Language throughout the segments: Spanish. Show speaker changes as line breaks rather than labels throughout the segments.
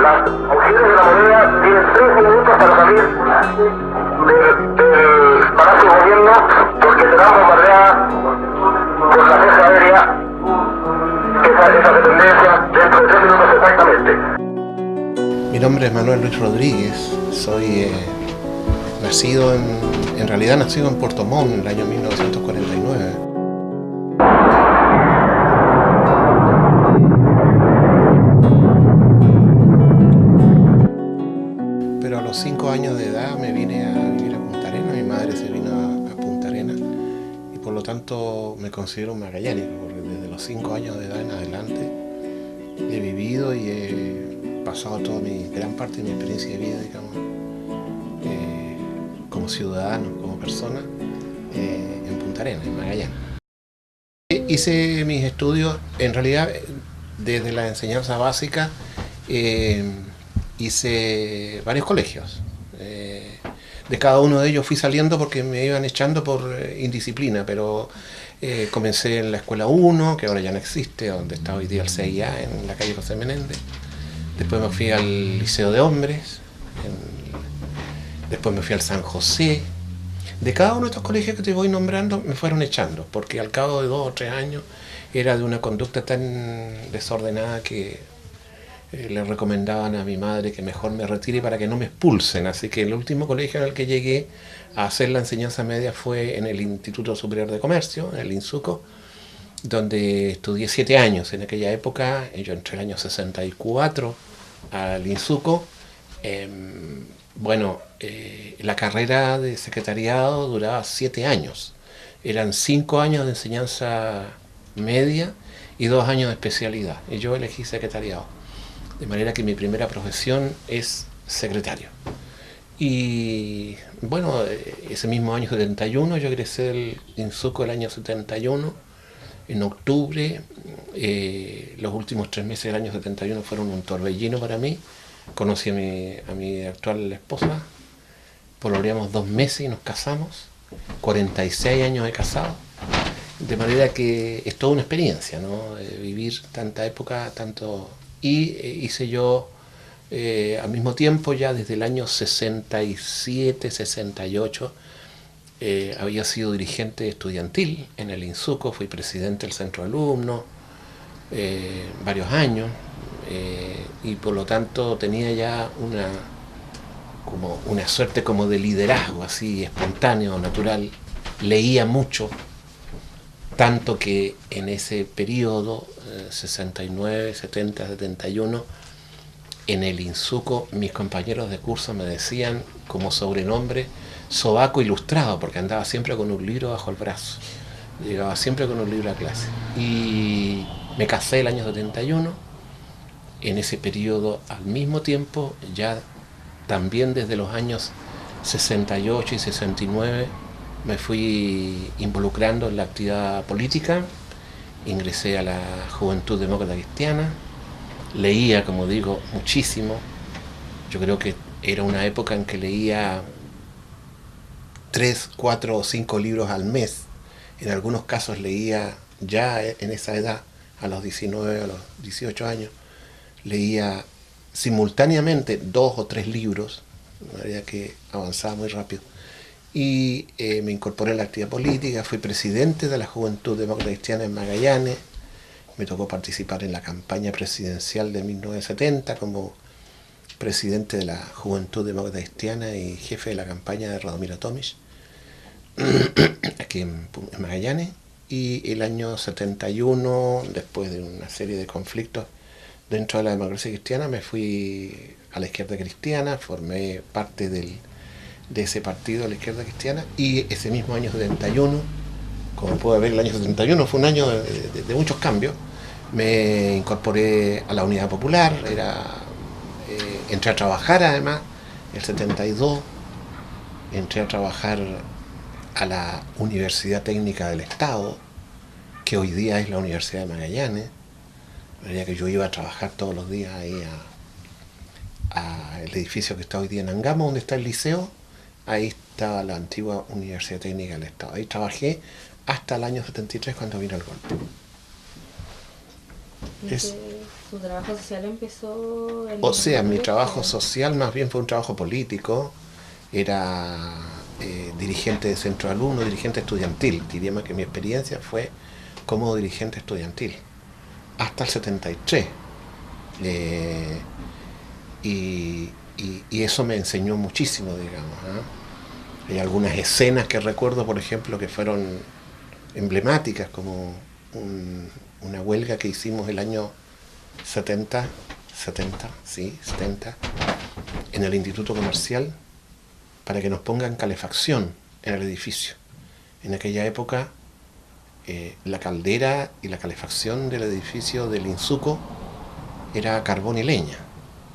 Las mujeres de la moneda tienen 3 minutos para salir del Palacio de Gobierno porque serán bombardeadas por la Fuerza Aérea. Esa dependencia dentro de 3 minutos exactamente.
Mi nombre es Manuel Luis Rodríguez, soy en realidad nacido en Puerto Montt en el año 1949. Pero a los 5 años de edad me vine a vivir a Punta Arenas, mi madre se vino a Punta Arenas y por lo tanto me considero un magallánico, porque desde los 5 años de edad en adelante he vivido y he pasado gran parte de mi experiencia de vida, digamos, como ciudadano, como persona, en Punta Arenas, en Magallanes. Hice mis estudios, en realidad, desde la enseñanza básica, hice varios colegios. De cada uno de ellos fui saliendo porque me iban echando por indisciplina, pero comencé en la Escuela 1, que ahora ya no existe, donde está hoy día el CIA, en la calle José Menéndez. Después me fui al Liceo de Hombres, después me fui al San José. De cada uno de estos colegios que te voy nombrando me fueron echando, porque al cabo de 2 o 3 años era de una conducta tan desordenada que le recomendaban a mi madre que mejor me retire para que no me expulsen. Así que el último colegio al que llegué a hacer la enseñanza media fue en el Instituto Superior de Comercio, en el INSUCO, donde estudié 7 años. En aquella época, yo entré el año 64 al INSUCO. La carrera de secretariado duraba 7 años. Eran 5 años de enseñanza media y 2 años de especialidad. Y yo elegí secretariado. De manera que mi primera profesión es secretario. Y bueno, ese mismo año 71, yo egresé del INSUCO el año 71, en octubre. Los últimos 3 meses del año 71 fueron un torbellino para mí. Conocí a mi actual esposa, pololeamos 2 meses y nos casamos, 46 años de casado, de manera que es toda una experiencia, ¿no? Vivir tanta época, tanto. Y hice yo al mismo tiempo, ya desde el año 67, 68, había sido dirigente estudiantil en el INSUCO, fui presidente del centro de alumnos varios años, y por lo tanto tenía ya una suerte como de liderazgo así espontáneo, natural. Leía mucho, tanto que en ese periodo 69, 70, 71, en el INSUCO mis compañeros de curso me decían como sobrenombre sobaco ilustrado, porque andaba siempre con un libro bajo el brazo, llegaba siempre con un libro a clase. Y me casé el año 71. En ese periodo, al mismo tiempo, ya también desde los años 68 y 69, me fui involucrando en la actividad política. Ingresé a la Juventud Demócrata Cristiana, leía, como digo, muchísimo. Yo creo que era una época en que leía 3, 4 o 5 libros al mes. En algunos casos leía ya en esa edad, a los 19, a los 18 años, leía simultáneamente 2 o 3 libros, de manera que avanzaba muy rápido. Y me incorporé a la actividad política, fui presidente de la Juventud Demócrata Cristiana en Magallanes, me tocó participar en la campaña presidencial de 1970 como presidente de la Juventud Demócrata Cristiana y jefe de la campaña de Radomiro Tomic, aquí en Magallanes. Y el año 71, después de una serie de conflictos dentro de la democracia cristiana, me fui a la izquierda cristiana, formé parte de ese partido de la izquierda cristiana, y ese mismo año 71, como puede ver, el año 71 fue un año de muchos cambios. Me incorporé a la Unidad Popular, entré a trabajar además, el 72, entré a trabajar a la Universidad Técnica del Estado, que hoy día es la Universidad de Magallanes. La verdad que yo iba a trabajar todos los días ahí al edificio que está hoy día en Angamos, donde está el liceo. Ahí estaba la antigua Universidad Técnica del Estado. Ahí trabajé hasta el año 73, cuando vino el golpe.
su trabajo social empezó en
O sea, mi
el
trabajo
colegio.
social más bien fue un trabajo político. Era dirigente de centro de alumnos, dirigente estudiantil. Diríamos que mi experiencia fue como dirigente estudiantil hasta el 73. Eh, y, y eso me enseñó muchísimo, digamos. Hay algunas escenas que recuerdo, por ejemplo, que fueron emblemáticas, como una huelga que hicimos el año 70, 70, sí, 70, en el Instituto Comercial, para que nos pongan calefacción en el edificio. En aquella época, la caldera y la calefacción del edificio del Insuco era carbón y leña,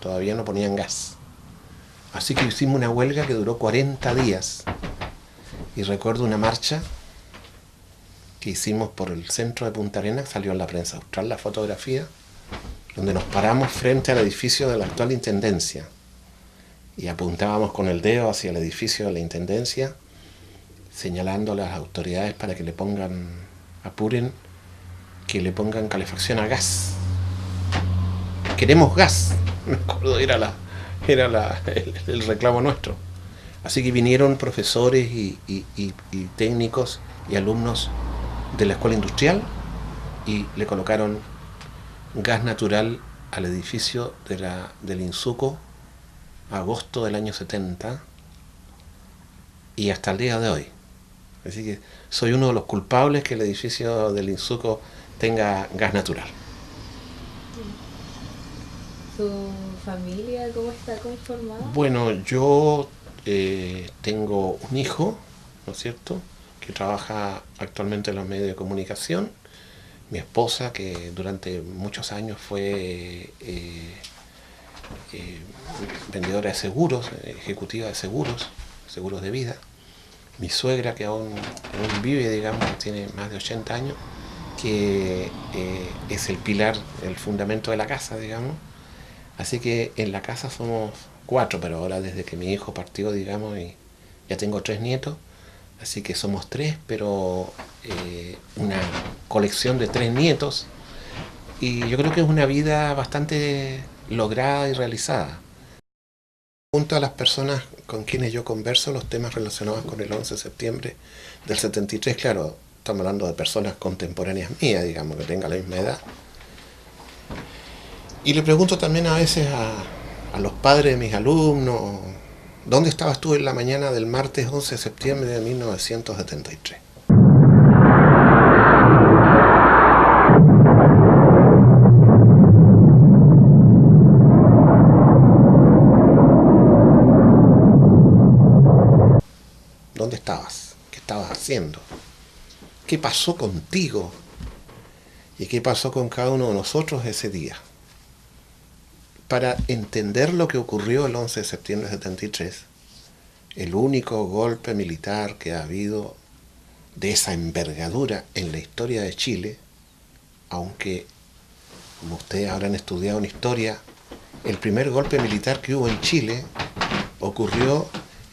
todavía no ponían gas. Así que hicimos una huelga que duró 40 días. Y recuerdo una marcha que hicimos por el centro de Punta Arenas, salió en la prensa austral la fotografía, donde nos paramos frente al edificio de la actual Intendencia y apuntábamos con el dedo hacia el edificio de la Intendencia, señalando a las autoridades para que le pongan, apuren, que le pongan calefacción a gas. Queremos gas, me acuerdo, era el reclamo nuestro. Así que vinieron profesores y técnicos y alumnos de la escuela industrial y le colocaron gas natural al edificio del Insuco, agosto del año 70 y hasta el día de hoy. Así que soy uno de los culpables que el edificio del Insuco tenga gas natural.
¿Su familia cómo está conformada?
Bueno, yo tengo un hijo, ¿no es cierto?, que trabaja actualmente en los medios de comunicación. Mi esposa, que durante muchos años fue vendedora de seguros, ejecutiva de seguros de vida. Mi suegra, que aún vive, digamos, tiene más de 80 años, que es el pilar, el fundamento de la casa, digamos. Así que en la casa somos 4, pero ahora desde que mi hijo partió, digamos, y ya tengo 3 nietos, así que somos 3, pero una colección de 3 nietos, y yo creo que es una vida bastante lograda y realizada. Junto a las personas con quienes yo converso los temas relacionados con el 11 de septiembre del 73, claro, estamos hablando de personas contemporáneas mías, digamos, que tengan la misma edad. Y le pregunto también a veces a los padres de mis alumnos, ¿dónde estabas tú en la mañana del martes 11 de septiembre de 1973? ¿Dónde estabas? ¿Qué estabas haciendo? ¿Qué pasó contigo? ¿Y qué pasó con cada uno de nosotros ese día? Para entender lo que ocurrió el 11 de septiembre de 73, el único golpe militar que ha habido de esa envergadura en la historia de Chile, aunque, como ustedes habrán estudiado en historia, el primer golpe militar que hubo en Chile ocurrió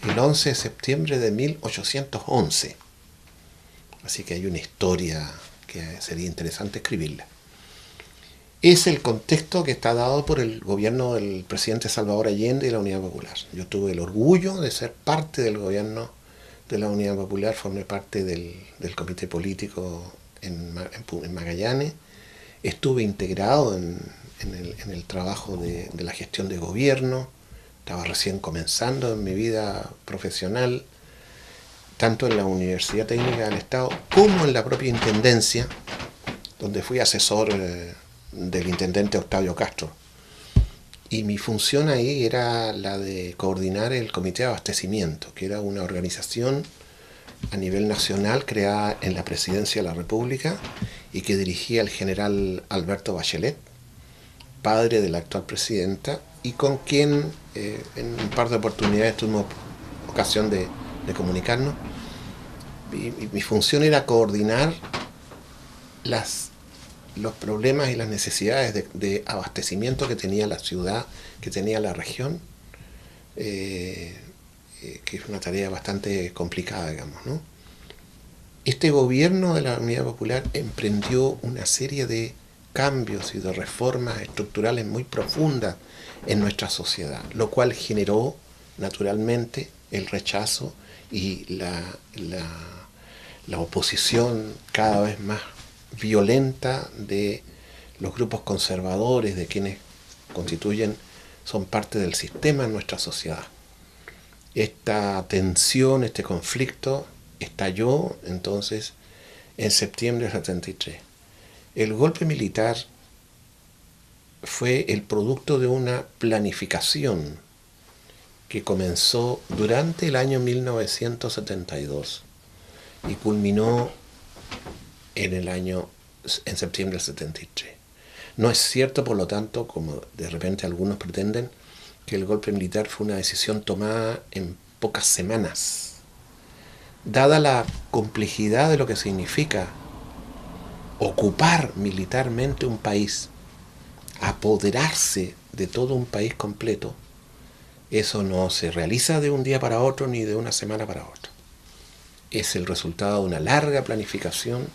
el 11 de septiembre de 1811. Así que hay una historia que sería interesante escribirla. Es el contexto que está dado por el gobierno del presidente Salvador Allende y la Unidad Popular. Yo tuve el orgullo de ser parte del gobierno de la Unidad Popular, formé parte del comité político en Magallanes, estuve integrado en el trabajo de la gestión de gobierno, estaba recién comenzando en mi vida profesional, tanto en la Universidad Técnica del Estado como en la propia Intendencia, donde fui asesor del intendente Octavio Castro. Y mi función ahí era la de coordinar el Comité de Abastecimiento, que era una organización a nivel nacional creada en la Presidencia de la República y que dirigía el general Alberto Bachelet, padre de la actual presidenta, y con quien en un par de oportunidades tuvimos ocasión de comunicarnos. Mi función era coordinar los problemas y las necesidades de abastecimiento que tenía la ciudad, que tenía la región, que es una tarea bastante complicada, digamos, ¿no? Este gobierno de la Unidad Popular emprendió una serie de cambios y de reformas estructurales muy profundas en nuestra sociedad, lo cual generó naturalmente el rechazo y la oposición cada vez más violenta de los grupos conservadores, de quienes son parte del sistema en nuestra sociedad. Esta tensión, este conflicto estalló entonces en septiembre del 73. El golpe militar fue el producto de una planificación que comenzó durante el año 1972 y culminó en septiembre del 73. No es cierto, por lo tanto, como de repente algunos pretenden, que el golpe militar fue una decisión tomada en pocas semanas. Dada la complejidad de lo que significa ocupar militarmente un país, apoderarse de todo un país completo, eso no se realiza de un día para otro ni de una semana para otra. Es el resultado de una larga planificación.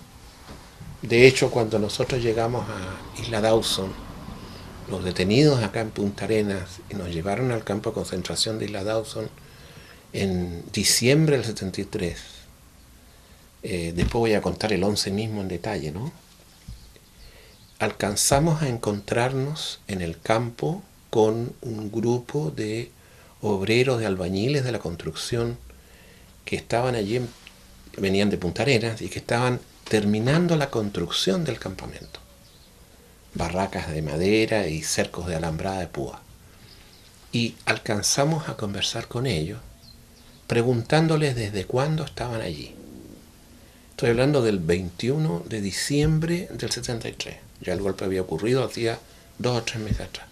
De hecho, cuando nosotros llegamos a Isla Dawson, los detenidos acá en Punta Arenas y nos llevaron al campo de concentración de Isla Dawson en diciembre del 73. Después voy a contar el 11 mismo en detalle, ¿no? Alcanzamos a encontrarnos en el campo con un grupo de obreros, de albañiles de la construcción que estaban allí, venían de Punta Arenas y que estaban terminando la construcción del campamento. Barracas de madera y cercos de alambrada de púa. Y alcanzamos a conversar con ellos, preguntándoles desde cuándo estaban allí. Estoy hablando del 21 de diciembre del 73. Ya el golpe había ocurrido hacía 2 o 3 meses atrás.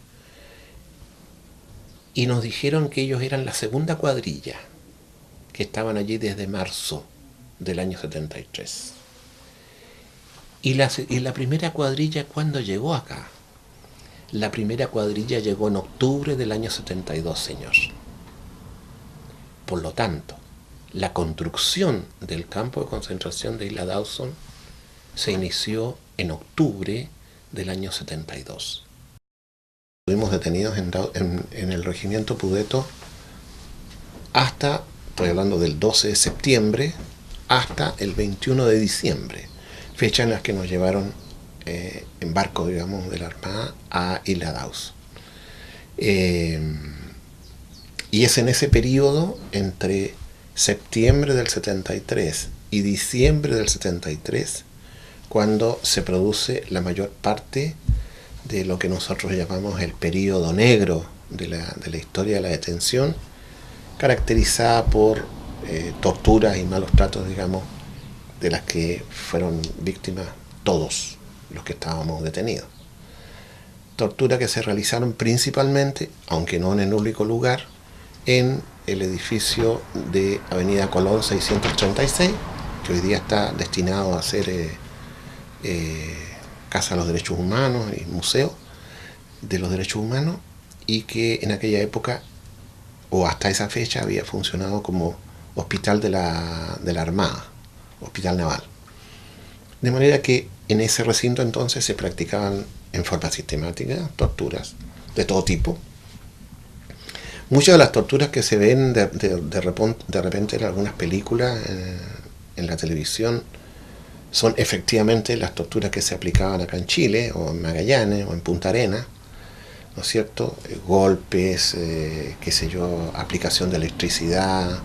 Y nos dijeron que ellos eran la segunda cuadrilla, que estaban allí desde marzo del año 73. Y la primera cuadrilla, ¿cuándo llegó acá? La primera cuadrilla llegó en octubre del año 72, señor. Por lo tanto, la construcción del campo de concentración de Isla Dawson se inició en octubre del año 72. Estuvimos detenidos en el regimiento Pudeto hasta, estoy hablando del 12 de septiembre, hasta el 21 de diciembre, fecha en la que nos llevaron en barco, digamos, de la Armada a Isla Dawson. Y es en ese periodo, entre septiembre del 73 y diciembre del 73, cuando se produce la mayor parte de lo que nosotros llamamos el periodo negro de la historia de la detención, caracterizada por torturas y malos tratos, digamos, de las que fueron víctimas todos los que estábamos detenidos. Torturas que se realizaron principalmente, aunque no en el único lugar, en el edificio de Avenida Colón 636, que hoy día está destinado a ser Casa de los Derechos Humanos y Museo de los Derechos Humanos, y que en aquella época, o hasta esa fecha, había funcionado como hospital de la Armada, hospital naval. De manera que en ese recinto entonces se practicaban en forma sistemática torturas de todo tipo. Muchas de las torturas que se ven de repente en algunas películas en la televisión son efectivamente las torturas que se aplicaban acá en Chile, o en Magallanes, o en Punta Arenas, ¿no es cierto? Golpes, qué sé yo, aplicación de electricidad,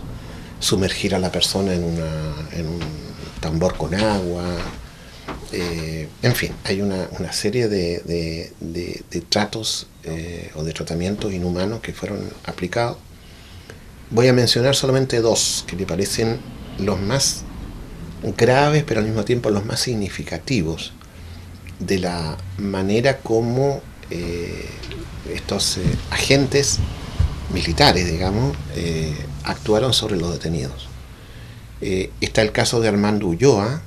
sumergir a la persona en un tambor con agua, en fin, hay una serie de tratos o de tratamientos inhumanos que fueron aplicados. Voy a mencionar solamente 2 que me parecen los más graves, pero al mismo tiempo los más significativos de la manera como estos agentes militares, digamos, actuaron sobre los detenidos. Está el caso de Armando Ulloa,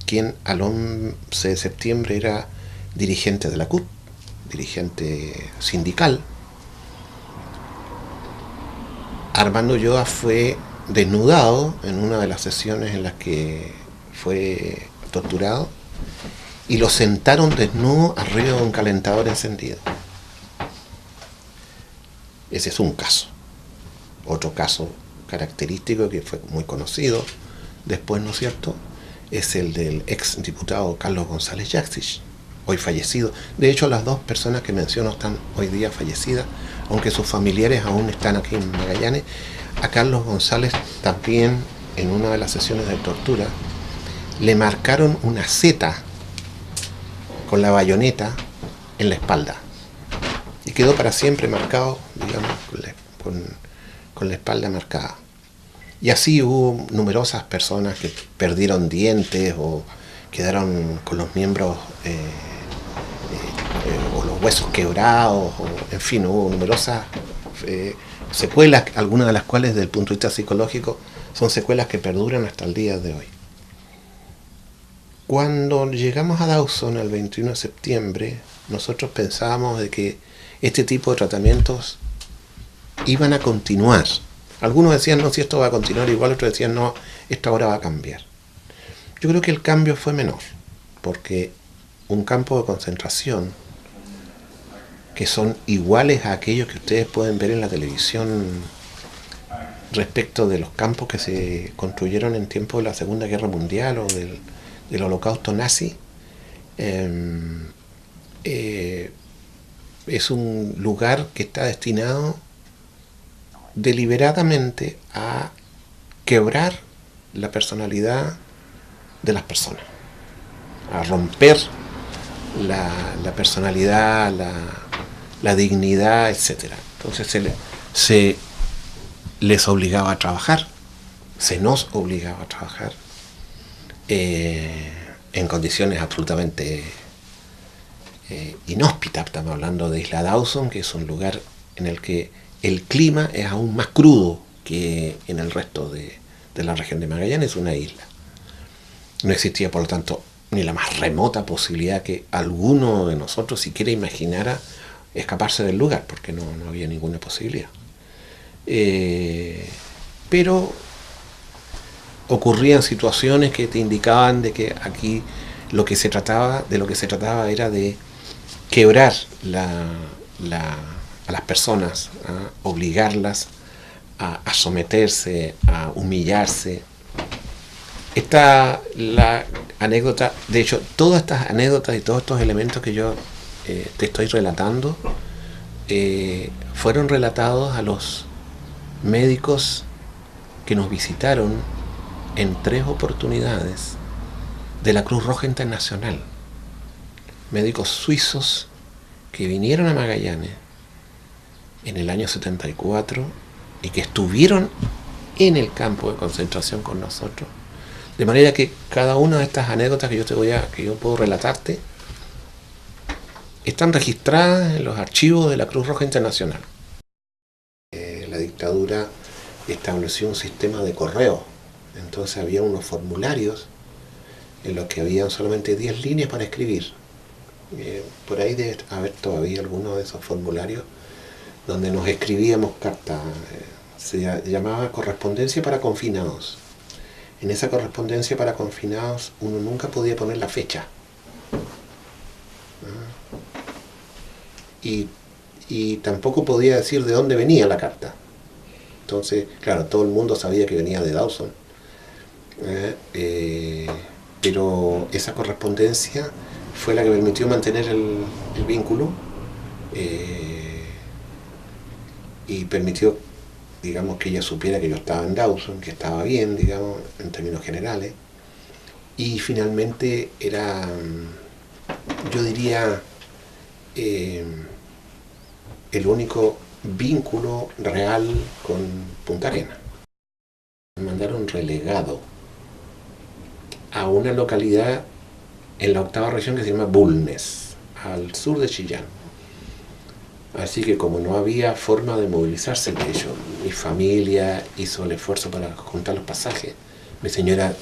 quien al 11 de septiembre era dirigente de la CUT, dirigente sindical. Armando Ulloa fue desnudado en una de las sesiones en las que fue torturado, y lo sentaron desnudo arriba de un calentador encendido. Ese es un caso. Otro caso característico que fue muy conocido después, ¿no es cierto?, es el del ex diputado Carlos González Yaxich, hoy fallecido. De hecho, las dos personas que menciono están hoy día fallecidas, aunque sus familiares aún están aquí en Magallanes. A Carlos González también, en una de las sesiones de tortura, le marcaron una Z con la bayoneta en la espalda y quedó para siempre marcado, digamos, con la espalda marcada. Y así hubo numerosas personas que perdieron dientes o quedaron con los miembros o los huesos quebrados, o, en fin, hubo numerosas secuelas, algunas de las cuales desde el punto de vista psicológico son secuelas que perduran hasta el día de hoy. Cuando llegamos a Dawson el 21 de septiembre, nosotros pensábamos de que este tipo de tratamientos iban a continuar. Algunos decían, no, si esto va a continuar igual, otros decían, no, esto ahora va a cambiar. Yo creo que el cambio fue menor, porque un campo de concentración que son iguales a aquellos que ustedes pueden ver en la televisión respecto de los campos que se construyeron en tiempos de la Segunda Guerra Mundial o del Holocausto nazi, es un lugar que está destinado deliberadamente a quebrar la personalidad de las personas, a romper la personalidad, la dignidad, etc. Entonces se les obligaba a trabajar, se nos obligaba a trabajar en condiciones absolutamente inhóspitas. Estamos hablando de Isla Dawson, que es un lugar en el que el clima es aún más crudo que en el resto de la región de Magallanes, una isla. No existía, por lo tanto, ni la más remota posibilidad que alguno de nosotros siquiera imaginara escaparse del lugar, porque no había ninguna posibilidad. Pero ocurrían situaciones que te indicaban de que aquí de lo que se trataba era de quebrar a las personas, a obligarlas a someterse, a humillarse. Esta la anécdota, de hecho, todas estas anécdotas y todos estos elementos que yo te estoy relatando fueron relatados a los médicos que nos visitaron en 3 oportunidades de la Cruz Roja Internacional. Médicos suizos que vinieron a Magallanes en el año 74 y que estuvieron en el campo de concentración con nosotros. De manera que cada una de estas anécdotas que yo puedo relatarte están registradas en los archivos de la Cruz Roja Internacional. La dictadura estableció un sistema de correo, entonces había unos formularios en los que había solamente 10 líneas para escribir. Por ahí debe haber todavía algunos de esos formularios donde nos escribíamos cartas. Se llamaba correspondencia para confinados. En esa correspondencia para confinados uno nunca podía poner la fecha. Y tampoco podía decir de dónde venía la carta. Entonces, claro, todo el mundo sabía que venía de Dawson. Pero esa correspondencia fue la que permitió mantener el vínculo y permitió, digamos, que ella supiera que yo estaba en Dawson, que estaba bien, digamos, en términos generales. Y finalmente era, yo diría, el único vínculo real con Punta Arenas. Me mandaron relegado a una localidad en la 8ª región que se llama Bulnes, al sur de Chillán. Así que como no había forma de movilizarse, de hecho, mi familia hizo el esfuerzo para juntar los pasajes. Mi señora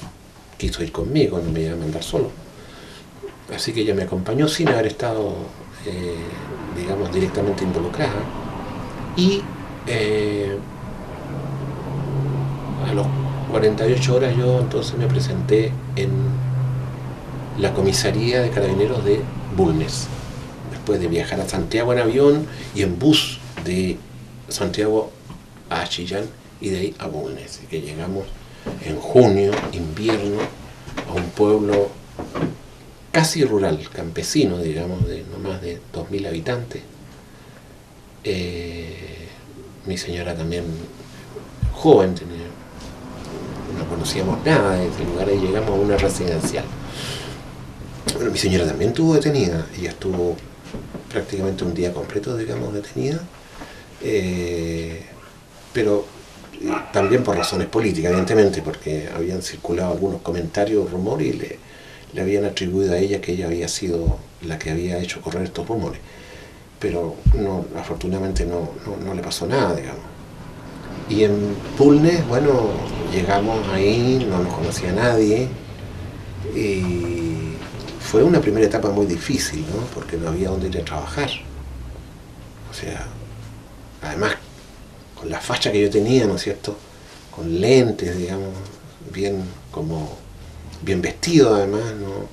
quiso ir conmigo, no me iba a mandar solo. Así que ella me acompañó sin haber estado, digamos, directamente involucrada. Y a los 48 horas yo entonces me presenté la comisaría de Carabineros de Bulnes, después de viajar a Santiago en avión y en bus de Santiago a Chillán y de ahí a Bulnes, y que llegamos en junio, invierno, a un pueblo casi rural, campesino, digamos, de no más de 2.000 habitantes. Mi señora también joven, no conocíamos nada de ese lugar, y llegamos a una residencial. Bueno, mi señora también estuvo detenida, ella estuvo prácticamente un día completo, digamos, detenida, pero también por razones políticas, evidentemente, porque habían circulado algunos comentarios, rumores, y le habían atribuido a ella que ella había sido la que había hecho correr estos rumores. Pero no, afortunadamente no le pasó nada, digamos. Y en Bulnes, bueno, llegamos ahí, no nos conocía nadie, y fue una primera etapa muy difícil, ¿no? Porque no había dónde ir a trabajar. O sea, además, con la facha que yo tenía, ¿no es cierto?, con lentes, digamos, bien vestido además, ¿no?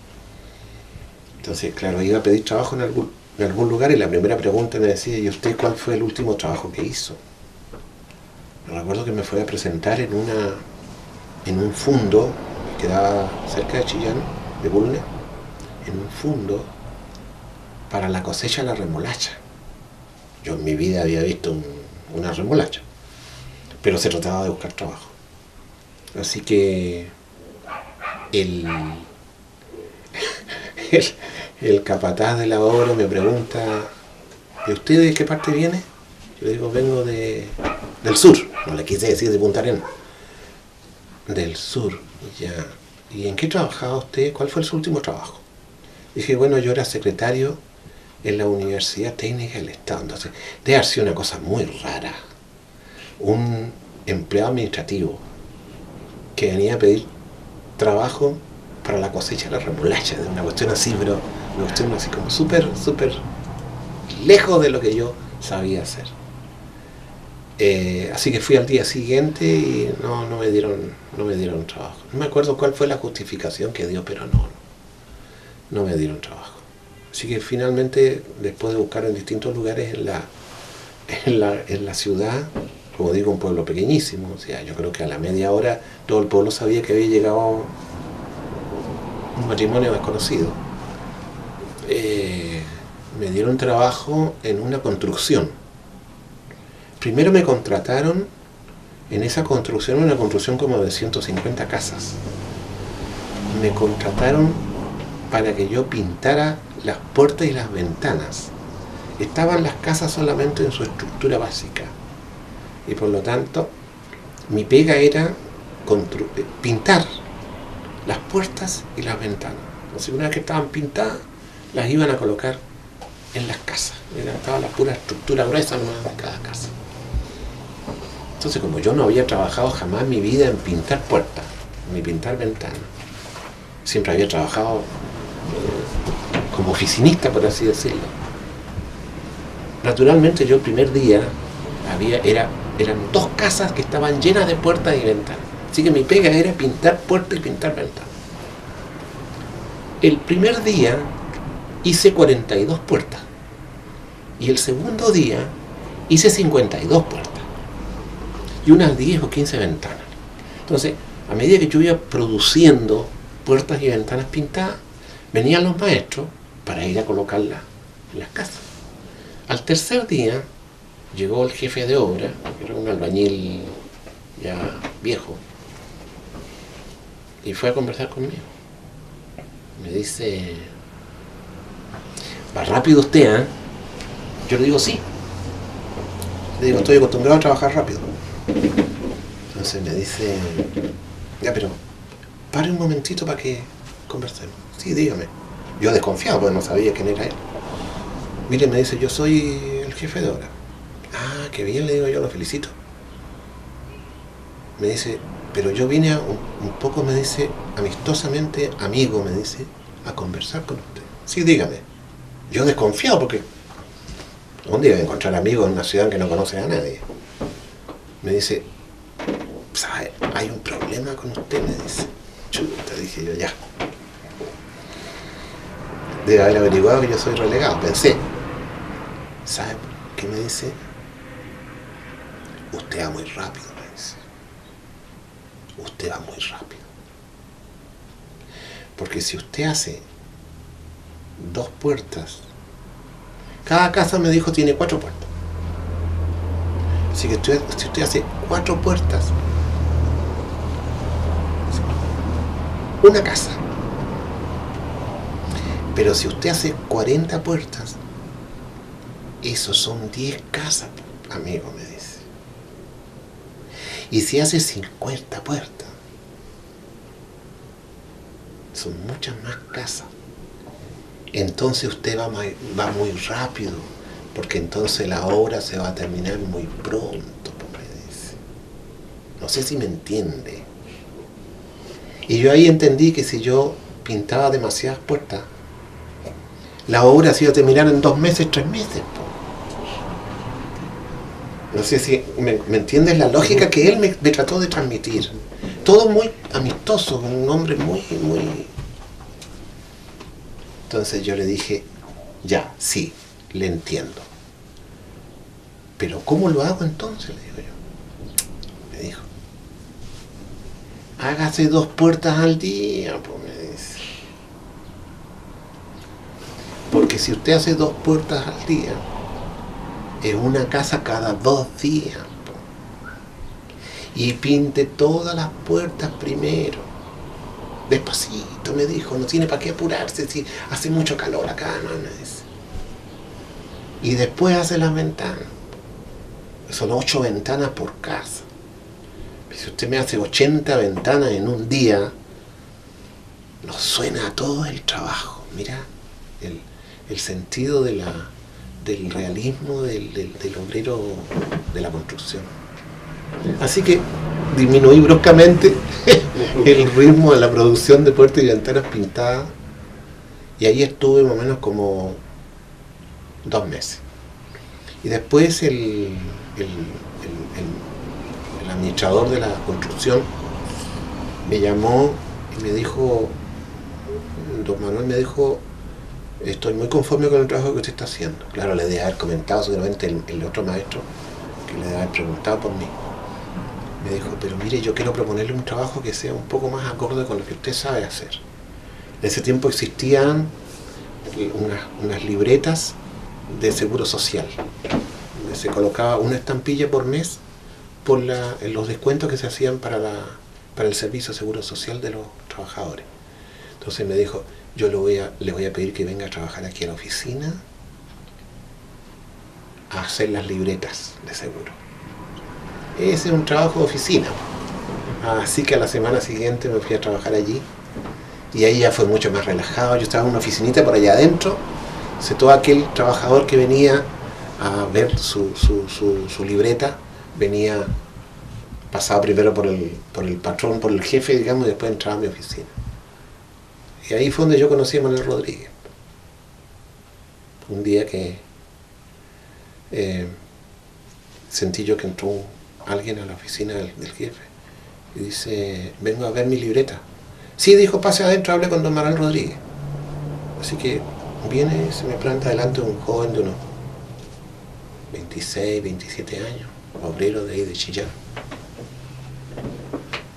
Entonces, claro, iba a pedir trabajo en algún lugar, y la primera pregunta me decía: ¿y usted cuál fue el último trabajo que hizo? Me recuerdo que me fue a presentar en un fundo que quedaba cerca de Chillán, de Bulnes, en un fundo para la cosecha de la remolacha. Yo en mi vida había visto una remolacha, pero se trataba de buscar trabajo. Así que el capataz de la obra me pregunta: ¿y usted de qué parte viene? Yo le digo: vengo del sur. No le quise decir de Punta Arenas. Del sur, ya. ¿Y en qué trabajaba usted? ¿Cuál fue su último trabajo? Dije: bueno, yo era secretario en la Universidad Técnica del Estado. Entonces, debe haber sido una cosa muy rara. Un empleado administrativo que venía a pedir trabajo para la cosecha de la remolacha, de una cuestión así, pero una cuestión así como súper lejos de lo que yo sabía hacer. Así que fui al día siguiente y no me dieron trabajo. No me acuerdo cuál fue la justificación que dio, pero no me dieron trabajo. Así que finalmente, después de buscar en distintos lugares en la ciudad, como digo, un pueblo pequeñísimo, o sea, yo creo que a la media hora todo el pueblo sabía que había llegado un matrimonio desconocido. Me dieron trabajo en una construcción. Primero me contrataron en esa construcción, una construcción como de 150 casas. Me contrataron para que yo pintara las puertas y las ventanas. Estaban las casas solamente en su estructura básica. Y por lo tanto, mi pega era pintar las puertas y las ventanas. Entonces, una vez que estaban pintadas, las iban a colocar en las casas. Estaba la pura estructura gruesa de cada casa. Entonces, como yo no había trabajado jamás en mi vida en pintar puertas, ni pintar ventanas, siempre había trabajado como oficinista, por así decirlo. Naturalmente, yo el primer día eran 2 casas que estaban llenas de puertas y ventanas. Así que mi pega era pintar puertas y pintar ventanas. El primer día hice 42 puertas. Y el segundo día hice 52 puertas. Y unas 10 o 15 ventanas. Entonces, a medida que yo iba produciendo puertas y ventanas pintadas, venían los maestros para ir a colocarlas en las casas. Al tercer día llegó el jefe de obra, que era un albañil ya viejo, y fue a conversar conmigo. Me dice: ¿va rápido usted, eh? Yo le digo: sí. Le digo: estoy acostumbrado a trabajar rápido. Entonces me dice: ya, pero pare un momentito para que conversemos. Sí, dígame. Yo desconfiado porque no sabía quién era él. Mire, me dice: yo soy el jefe de obra. Ah, qué bien, le digo yo, lo felicito. Me dice: pero yo vine un poco, me dice, amistosamente, amigo, me dice, a conversar con usted. Sí, dígame. Yo desconfiado porque ¿dónde iba a encontrar amigos en una ciudad que no conoce a nadie? Me dice: ¿sabe? Hay un problema con usted, me dice. Chuta, dije yo, ya. debe haber averiguado que yo soy relegado, pensé. ¿Sabe qué me dice? Usted va muy rápido, me dice. Usted va muy rápido. Porque si usted hace 2 puertas, cada casa, me dijo, tiene 4 puertas. Así que si usted hace 4 puertas, una casa. Pero si usted hace 40 puertas, esos son 10 casas, amigo, me dice. Y si hace 50 puertas, son muchas más casas. Entonces usted va muy rápido, porque entonces la obra se va a terminar muy pronto, me dice. No sé si me entiende. Y yo ahí entendí que si yo pintaba demasiadas puertas, la obra se iba a terminar en 2 meses, 3 meses. No sé si me entiendes la lógica que él me trató de transmitir. Todo muy amistoso, un hombre muy... Entonces yo le dije, ya, sí, le entiendo. Pero ¿cómo lo hago entonces? Le digo yo. Me dijo, hágase 2 puertas al día, pues me dice. Porque si usted hace 2 puertas al día, es una casa cada 2 días. Y pinte todas las puertas primero. Despacito, me dijo, no tiene para qué apurarse, si hace mucho calor acá, no, me dice. Y después hace las ventanas. Son 8 ventanas por casa. Si usted me hace 80 ventanas en un día, nos suena a todo el trabajo. Mira, el sentido del realismo del obrero de la construcción. Así que disminuí bruscamente el ritmo de la producción de puertas y ventanas pintadas, y ahí estuve más o menos como 2 meses. Y después el administrador de la construcción me llamó y me dijo, don Manuel me dijo, estoy muy conforme con el trabajo que usted está haciendo. Claro, le debe haber comentado seguramente el otro maestro, que le debe haber preguntado por mí. Me dijo, pero mire, yo quiero proponerle un trabajo que sea un poco más acorde con lo que usted sabe hacer. En ese tiempo existían unas libretas de seguro social, donde se colocaba una estampilla por mes por los descuentos que se hacían para el servicio de seguro social de los trabajadores. Entonces me dijo, yo le voy a pedir que venga a trabajar aquí a la oficina a hacer las libretas de seguro. Ese es un trabajo de oficina. Así que a la semana siguiente me fui a trabajar allí, y ahí ya fue mucho más relajado. Yo estaba en una oficinita por allá adentro. Entonces todo aquel trabajador que venía a ver su libreta, pasaba primero por el patrón, por el jefe, digamos, y después entraba a mi oficina. Y ahí fue donde yo conocí a Manuel Rodríguez. Un día que sentí yo que entró alguien a la oficina del jefe y dice, vengo a ver mi libreta. Sí, dijo, pase adentro, hable con don Manuel Rodríguez. Así que viene y se me planta delante un joven de unos 26, 27 años, obrero de ahí de Chillán.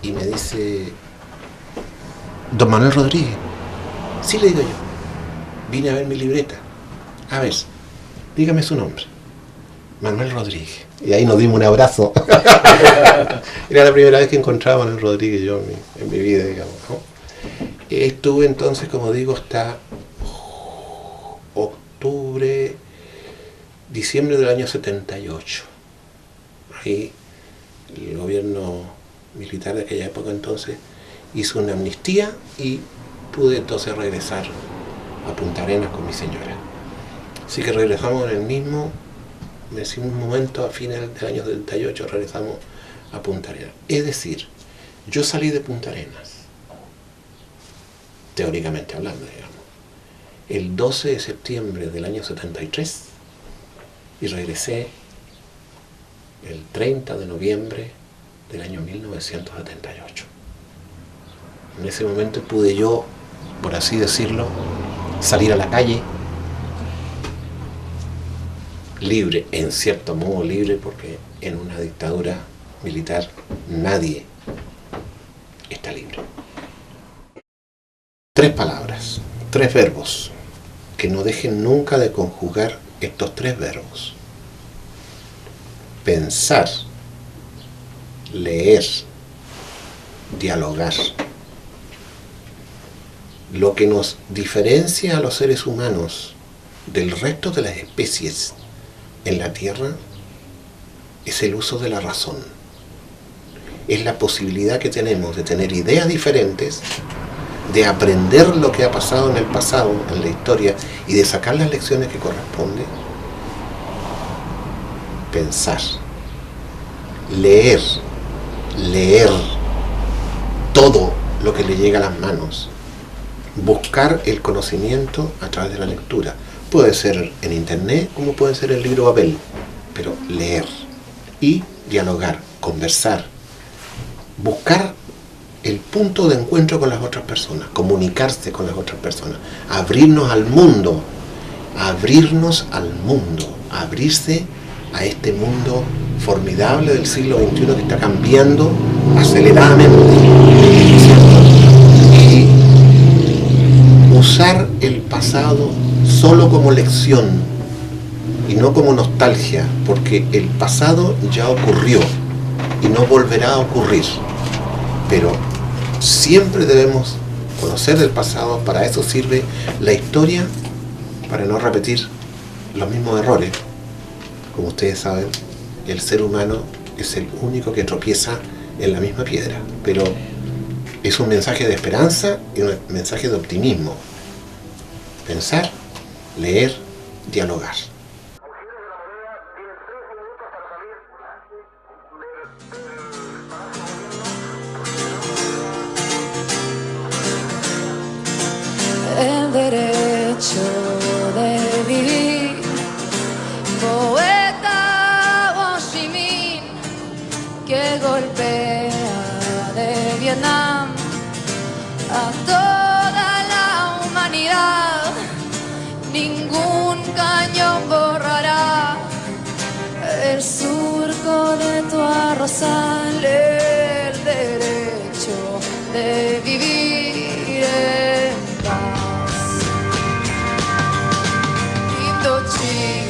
Y me dice, don Manuel Rodríguez. Sí, le digo yo, vine a ver mi libreta. A ver, dígame su nombre. Manuel Rodríguez. Y ahí nos dimos un abrazo. Era la primera vez que encontraba a Manuel Rodríguez yo en mi vida, digamos, ¿no? Estuve entonces, como digo, hasta diciembre del año 78. Ahí el gobierno militar de aquella época entonces hizo una amnistía y pude entonces regresar a Punta Arenas con mi señora. Así que regresamos en el mismo momento, a fines del año 78, regresamos a Punta Arenas. Es decir, yo salí de Punta Arenas, teóricamente hablando, digamos, el 12 de septiembre del año 73 y regresé el 30 de noviembre del año 1978. En ese momento pude yo, por así decirlo, salir a la calle, libre, en cierto modo libre, porque en una dictadura militar nadie está libre. 3 palabras, 3 verbos, que no dejen nunca de conjugar estos 3 verbos. Pensar, leer, dialogar. Lo que nos diferencia a los seres humanos del resto de las especies en la Tierra es el uso de la razón. Es la posibilidad que tenemos de tener ideas diferentes, de aprender lo que ha pasado en el pasado, en la historia, y de sacar las lecciones que corresponden. Pensar, leer todo lo que le llega a las manos, buscar el conocimiento a través de la lectura. Puede ser en internet como puede ser el libro Babel, pero leer y dialogar, conversar, buscar el punto de encuentro con las otras personas, comunicarse con las otras personas, abrirnos al mundo, abrirse a este mundo formidable del siglo XXI que está cambiando aceleradamente, ¿cierto? Y usar el pasado solo como lección y no como nostalgia, porque el pasado ya ocurrió y no volverá a ocurrir, pero siempre debemos conocer el pasado. Para eso sirve la historia, para no repetir los mismos errores. Como ustedes saben, el ser humano es el único que tropieza en la misma piedra, pero es un mensaje de esperanza y un mensaje de optimismo. Pensar, leer, dialogar.
El derecho de vivir, poeta Ho Chi Minh, que golpea de Vietnam a toda la humanidad. Ningún cañón borrará el surco de tu arrozal. El derecho de vivir en paz. Indochina.